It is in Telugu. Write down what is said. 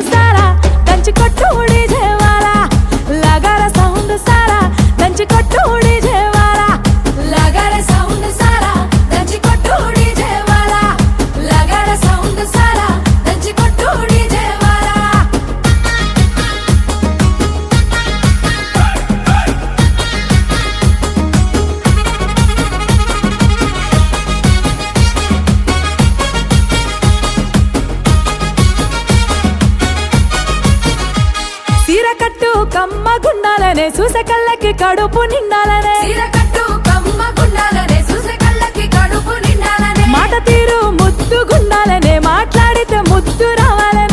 సారా దంచి కొట్టు డీజే వాలా లగార సౌండ్ సారా దంచి కొట్టు డీజే వాలా లగార సౌండ్ సారా దంచి కొట్టు డీజే వాలా లగార సౌండ్ సారా దంచి కొట్టు డీజే వాలా సీరకట్టు కమ్మ గుండాలనే చూసే కళ్ళకి కడుపు నిండాలనే సీరకట్టు కమ్మ గుండాలనే చూసే కళ్ళకి కడుపు నిండాలనే మాట తీరు ముద్దు గుండాలనే మాట్లాడితే ముద్దు రావాలనే